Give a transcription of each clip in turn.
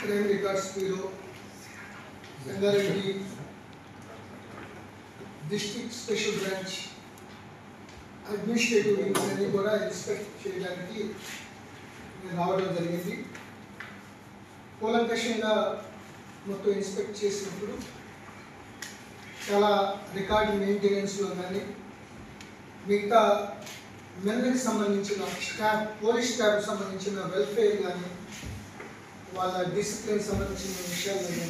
Crime records bureau, Sangareddy district special branch administrative wings అన్ని కూడా inspect చేయడానికి రావడం జరిగింది. కూలంకషంగా మొత్తం ఇన్స్పెక్ట్ చేసినప్పుడు చాలా రికార్డ్ మెయింటెనెన్స్లో కానీ మిగతా మెన్కి సంబంధించిన స్టాఫ్, పోలీస్ స్టాఫ్ సంబంధించిన వెల్ఫేర్ కానీ వాళ్ళ డిసిప్లిన్ సంబంధించిన విషయాలు కానీ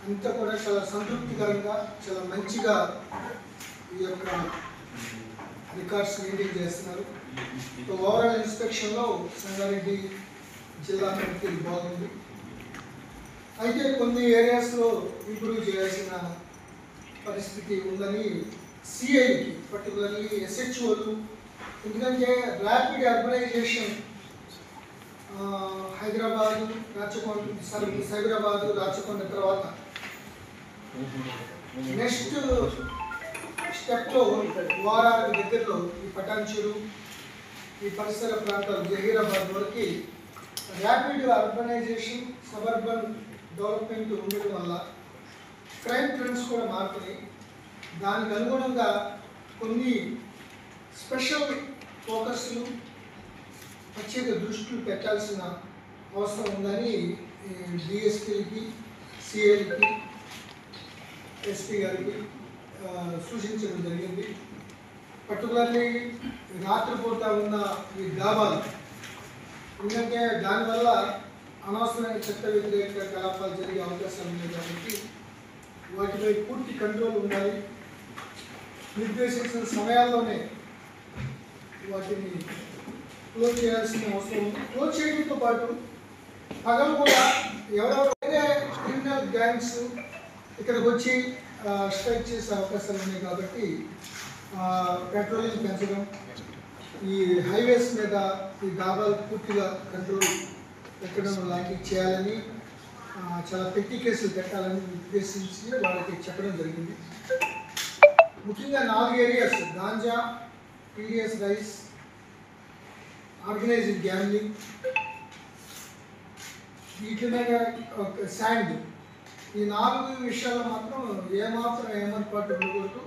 అంతా కూడా చాలా సంతృప్తికరంగా చాలా మంచిగా ఈ యొక్క రికార్డ్స్ మెయింటైన్ చేస్తున్నారు. ఓవరాల్ ఇన్స్పెక్షన్లో సంగారెడ్డి జిల్లా కమిటీ బాగుంది. అయితే కొన్ని ఏరియాస్లో ఇంప్రూవ్ చేయాల్సిన పరిస్థితి ఉందని సిఐకి, పర్టికులర్లీ ఎస్హెచ్ఓలు, ఎందుకంటే ర్యాపిడ్ అర్బనైజేషన్ హైదరాబాదు, సైబరాబాదు, రాచకొండ తర్వాత నెక్స్ట్ స్టెప్లో వారానికి దగ్గరలో ఈ పటాన్చెరు, ఈ పరిసర ప్రాంతాలు జహీరాబాద్ వరకు ర్యాపిడ్ అర్బనైజేషన్, సబర్బన్ డెవలప్మెంట్ ఉండడం వల్ల క్రైమ్ ట్రెండ్స్ కూడా మారుతున్నాయి. దానికి అనుగుణంగా కొన్ని స్పెషల్ ఫోకస్లు, ప్రత్యేక దృష్టిలు పెట్టాల్సిన అవసరం ఉందని డిఎస్పీలకి, సిఐలకి, ఎస్పీ గారికి సూచించడం జరిగింది. పర్టికులర్లీ రాత్రిపూట ఉన్న ఈ డాబాలు, ఎందుకంటే దానివల్ల అనవసరమైన చట్ట వ్యతిరేక కలాపాలు జరిగే అవకాశాలు ఉన్నాయి కాబట్టి వాటిపై పూర్తి కంట్రోల్ ఉండాలి. నిర్దేశించిన సమయాల్లోనే వాటిని క్లోజ్ చేయాల్సిన అవసరం ఉంది. క్లోజ్ చేయడంతో పాటు పగలు కూడా ఎవరెవరు వేరే క్రిమినల్ గ్యాంగ్స్ ఇక్కడికి వచ్చి స్ట్రైక్ చేసే అవకాశాలు ఉన్నాయి కాబట్టి పెట్రోలింగ్ పెంచడం, ఈ హైవేస్ మీద ఈ డాబాలు పూర్తిగా కంట్రోల్ పెట్టడం లాంటివి చేయాలని, చాలా పెట్టి కేసులు పెట్టాలని ఉద్దేశించి వాళ్ళకి చెప్పడం జరిగింది. ముఖ్యంగా 4 areas: ganja, PDS rice, organised gambling, వీటి మీద శాండ్, ఈ 4 విషయాల్లో మాత్రం ఏమాత్రం ఏమర్పాటు ఉండకూడదు.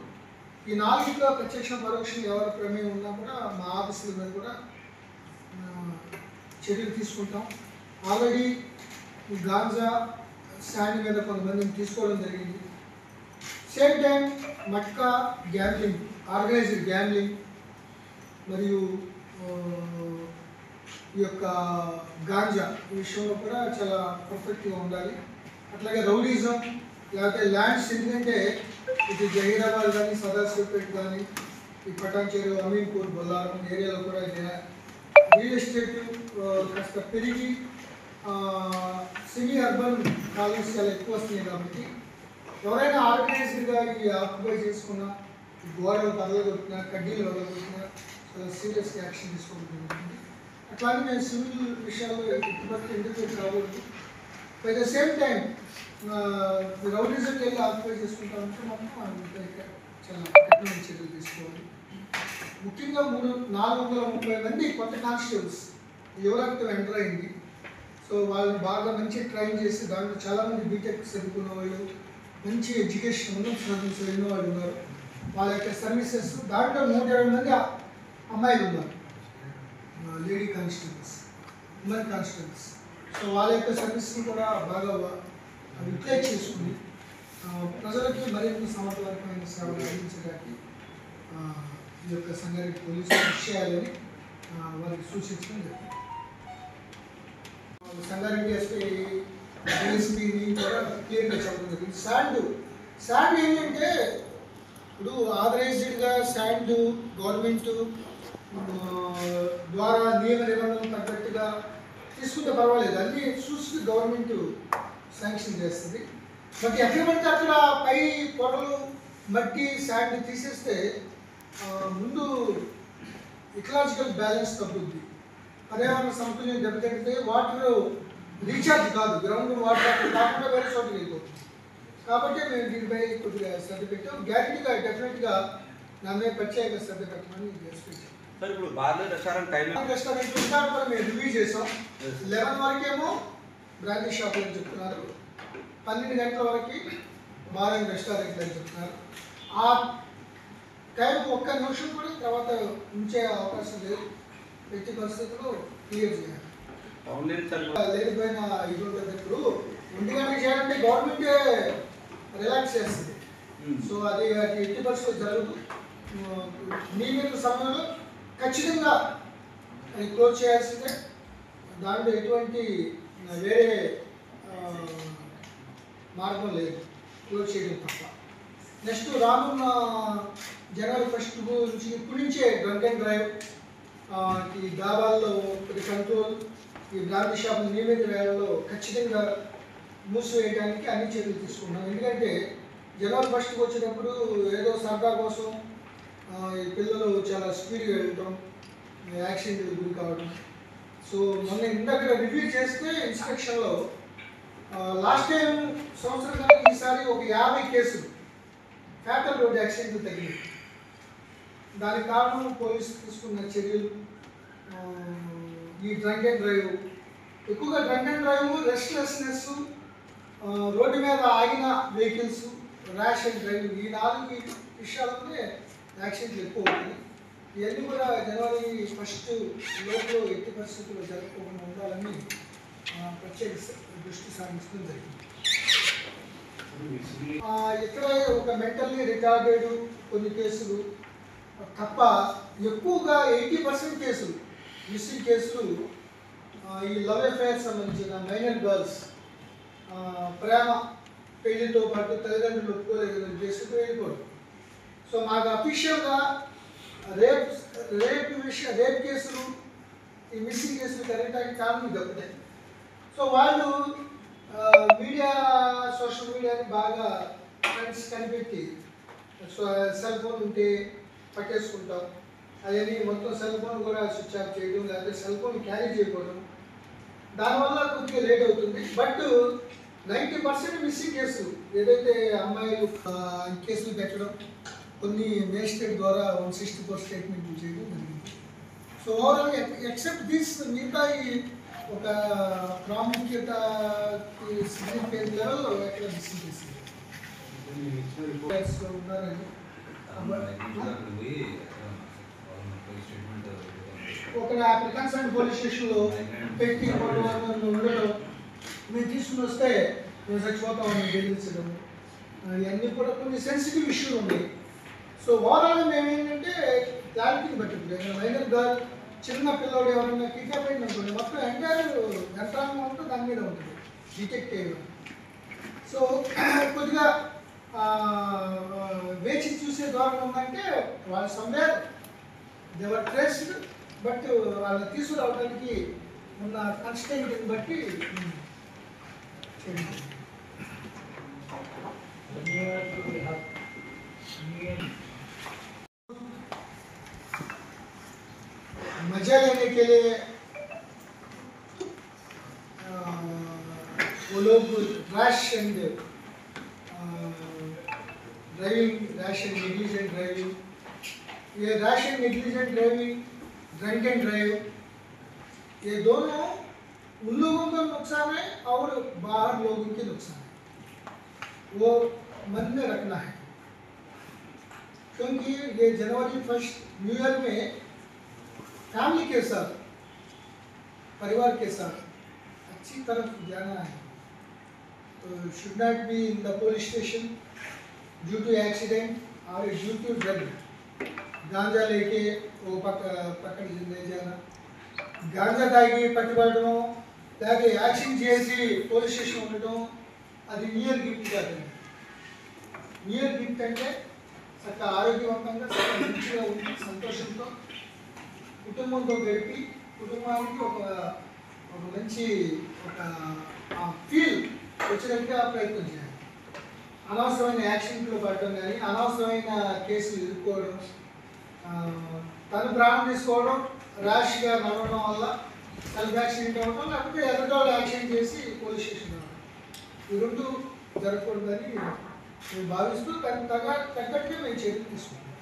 ఈ 4లో ప్రత్యక్ష పరోక్షం ఎవరి ప్రమేయం ఉన్నా కూడా మా ఆఫీసుల మీద కూడా చర్యలు తీసుకుంటాం. ఆల్రెడీ ఈ గాంజా, శాండ్ మీద కొంతమందిని తీసుకోవడం జరిగింది. Same time matka, gambling, organised gambling మరియు ఈ యొక్క గాంజా ఈ విషయంలో కూడా చాలా పర్ఫెక్ట్గా ఉండాలి. అట్లాగే రౌడీజం, లేకపోతే ల్యాండ్స్, ఎందుకంటే ఇది జహీరాబాద్ కానీ, సదాశివపేట కానీ, ఈ పటాన్చెరు, అమీన్పూర్, బొల్లారం ఏరియాలో కూడా రియల్ ఎస్టేట్ కాస్త పెరిగి సెమీ అర్బన్ కాలనీస్ చాలా ఎక్కువ వస్తున్నాయి కాబట్టి ఎవరైనా ఆర్గనైజ్డ్గా ఈ ఆక్యుపై చేసుకున్నా, గోడలు పగలగొట్టినా, కడ్డీలు పగలగొట్టినా చాలా సీరియస్గా యాక్షన్ తీసుకోవడం జరుగుతుంది. అట్లాగే మేము సివిల్ విషయాల్లో ఇటువంటి ఇండికేట్ రాకూడదు. బై ద సేమ్ టైం రౌడీజంకి వెళ్ళి ఆక్యుపై చేసుకుంటామంటే మాత్రం చాలా కఠినమైన చర్యలు తీసుకోవాలి. ముఖ్యంగా 430 మంది కొత్త కానిస్టేబుల్స్ యువరక్తం ఎంటర్ అయింది. సో వాళ్ళని బాగా మంచి ట్రైన్ చేసి దాంట్లో చాలామంది బీటెక్ చదువుకున్న వాళ్ళు, మంచి ఎడ్యుకేషన్ ఉన్నత చదివిన వాళ్ళు ఉన్నారు. వాళ్ళ యొక్క సర్వీసెస్ దాంట్లో 120 మంది అమ్మాయిలు ఉన్నారు, lady constables, women constables. So వాళ్ళ యొక్క సర్వీస్ని కూడా బాగా యూటిలైజ్ చేసుకుని ప్రజలకి మరింత సమర్థవంతమైన సేవలు అందించడానికి ఈ యొక్క సంగారెడ్డి పోలీసులు కృషి చేయాలని వారికి సూచించడం జరిగింది. సంగారెడ్డి ఎస్పీ డిఎస్పీని కూడా క్లియర్గా చెప్పడం జరిగింది. శాండ్ ఏంటంటే ఇప్పుడు ఆథరైజ్డ్గా శాండ్ గవర్నమెంట్ ద్వారా నియమ నిబంధనలు తగ్గట్టుగా తీసుకుంటే పర్వాలేదు, అన్నీ చూసి గవర్నమెంట్ శాంక్షన్ చేస్తుంది. బట్ ఎక్కడ పడితే అక్కడ పై పొడలు, మట్టి, శాండ్ తీసేస్తే ముందు ఇకలాజికల్ బ్యాలెన్స్ తగ్గుద్ది, పర్యావరణ సమతుల్యం దెబ్బతింటే వాటర్ రీఛార్జ్ కాదు, గ్రౌండ్ వాటర్ కాకుండా వేరే చోటుకి వెళ్ళిపోతుంది. కాబట్టి మేము దీనిపై కొద్దిగా శ్రద్ధ పెట్టాం. గ్యారెంటీగా డెఫినెట్గా నా మీద ప్రత్యేక శ్రద్ధ పెట్టమని చేస్తాం. సార్ ఇప్పుడు బార్లర్ రెస్టారెంట్ టైం రెస్టారెంట్ కూడా మేము రివ్యూ చేసాం. 11 వరకేమో బ్రాండీ షాపులు అని చెప్తున్నారు, 12 గంటల వరకు బార్ అండ్ రెస్టారెంట్లు అని చెప్తున్నారు. ఆ టైం ఒక్క నిమిషం కూడా తర్వాత ఉంచే అవకాశం లేదు. ఎట్టి పరిస్థితుల్లో క్లియర్ చేయాలి. లేకపోయినా ఇది ఉంటుంది. ఇప్పుడు 1 గంటకి చేయాలంటే గవర్నమెంటే రిలాక్స్ చేస్తుంది. సో అది ఎట్టి పరిస్థితులు జరగదు. నియమిత సమయంలో ఖచ్చితంగా అది క్లోజ్ చేయాల్సిందే. దాంట్లో ఎటువంటి వేరే మార్గం లేదు, క్లోజ్ చేయడం తప్ప. నెక్స్ట్ రానున్న జనవరి 1 నుంచి ఇప్పటి నుంచే డ్రంక్ అండ్ డ్రైవ్, ఈ డాబాల్లో కంట్రోల్, ఈ బ్రాండీ షాపులు నియమిత వేళల్లో ఖచ్చితంగా మూసివేయడానికి అన్ని చర్యలు తీసుకున్నాం. ఎందుకంటే జనవరి 1 వచ్చేటప్పుడు ఏదో సరదా కోసం ఈ పిల్లలు చాలా స్పీడ్గా వెళ్ళటం, యాక్సిడెంట్కి గురి కావడం. సో మొన్న ఇందాక రివ్యూ చేస్తే ఇన్స్పెక్షన్లో లాస్ట్ టైం సంవత్సరం కన్నా ఈసారి ఒక 50 కేసులు ఫ్యాటల్ రోడ్ యాక్సిడెంట్లు తగ్గినాయి. దానికి కారణం పోలీసు తీసుకున్న చర్యలు. ఈ డ్రంక్ అండ్ డ్రైవ్, ఎక్కువగా drunk and drive, restlessness, road మీద ఆగిన వెహికల్స్, ర్యాష్ అండ్ డ్రైవ్, ఈ 4 విషయాలనే యాక్సిడెంట్లు ఎక్కువ అవుతుంది. ఇవన్నీ కూడా జనవరి 1 లోపల ఎట్టి పరిస్థితుల్లో జరగకుండా ఉండాలని ప్రత్యేక దృష్టి సారించడం జరిగింది. ఇక్కడ ఒక మెంటల్లీ రిటార్డెడ్ కొన్ని కేసులు తప్ప ఎక్కువగా 80% కేసులు, మిస్సింగ్ కేసులు ఈ లవ్ అఫైర్స్ సంబంధించిన మైనర్ గర్ల్స్, ప్రేమ పెళ్లితో పాటు తల్లిదండ్రులు ఒప్పుకోలేదు కేసులు వెళ్ళిపోవడం. సో మాకు అఫీషియల్గా రేప్ కేసులు, ఈ మిస్సింగ్ కేసులు జరగడానికి కారణం ఇది ఒకటే. సో వాళ్ళు మీడియా, సోషల్ మీడియాని బాగా ఫ్రెండ్స్ కనిపెట్టి సెల్ ఫోన్ ఉంటే పట్టేసుకుంటాం, అవన్నీ మొత్తం సెల్ ఫోన్ కూడా స్విచ్ ఆఫ్ చేయడం, లేకపోతే సెల్ ఫోన్ క్యారీ చేయకపోవడం, దానివల్ల కొద్దిగా లేట్ అవుతుంది. బట్ 90% మిస్సింగ్ కేసులు ఏదైతే అమ్మాయిలు కేసులు పెట్టడం, కొన్ని మేజిస్ట్రేట్ ద్వారా 164 స్టేట్మెంట్లు చేయడం జరిగింది. సో ఓవరాల్ ఎక్సెప్ట్ దిస్ మిగతా ఒక ప్రాముఖ్యత సిగ్నిఫికెంట్ లెవెల్లో ఎక్కడ మిస్సింగ్ చేసింది ఉన్నారని ఒక కన్సర్న్ పోలీస్ స్టేషన్లో పెట్టి ఉండడం, మేము తీసుకుని వస్తే మేము చచ్చిపోతామని బెదిరించడం, ఇవన్నీ కూడా కొన్ని సెన్సిటివ్ ఇష్యూలు ఉన్నాయి. సో ఓవరాల్ మేము ఏంటంటే క్లారిటీని బట్టి మైనర్ గర్ల్, చిన్న పిల్లలు ఎవరైనా కిడ్నాప్ అయిన అనుకోండి, మొత్తం ఎంటైర్ యంత్రాంగం అంతా దాని మీద ఉంటుంది, డిటెక్ట్ చేయడం. సో కొద్దిగా వేచి చూసే ధోరణి ఉందంటే వాళ్ళు సమ్వేర్ దేవర్ ట్రేస్డ్, బట్ వాళ్ళని తీసుకురావడానికి ఉన్న కన్స్టెంట్ని బట్టి मजा लेने के लिए वो लोग rash and driving, rash and negligent driving, ये rash and negligent driving, drunk and drive, ये दोनों उन लोगों का नुकसान है और बाहर लोगों के नुकसान है, वो मन में रखना है. क्योंकि ये जनवरी 1 न्यू ईयर में फैमिली के साथ, परिवार के साथ अच्छी तरफ जाना है. तो should not be in the police station due to accident और ड्यू टू ड्रग. गांजा लेके वो पकड़ ले जाना, गांजा తాగి పట్టుబడడం, లేకపోతే యాక్షన్ చేసి పోలీస్ స్టేషన్ ఉండటం, అది నియర్ గిఫ్ట్ కాదు. నియర్ గిఫ్ట్ అంటే చక్కగా ఆరోగ్యవంతంగా మంచిగా ఉండి సంతోషంతో కుటుంబంతో గడిపి కుటుంబానికి ఒక మంచి ఒక ఫీల్ వచ్చేటట్టుగా ప్రయత్నం చేయాలి. అనవసరమైన యాక్సిడెంట్లో పడటం కానీ, అనవసరమైన కేసులు ఎదుర్కోవడం, తను ప్రాణం తీసుకోవడం, ర్యాష్గా నడవడం వల్ల సెల్ఫ్ యాక్సిడెంట్ అవ్వడం, లేకపోతే ఎదుటోళ్ళు యాక్సిడెంట్ చేసి పోలీస్ స్టేషన్ రావడం, ఈ రెండు జరగకూడదని మేము భావిస్తూ తగ్గట్టుగా మేము చర్యలు తీసుకుంటాం.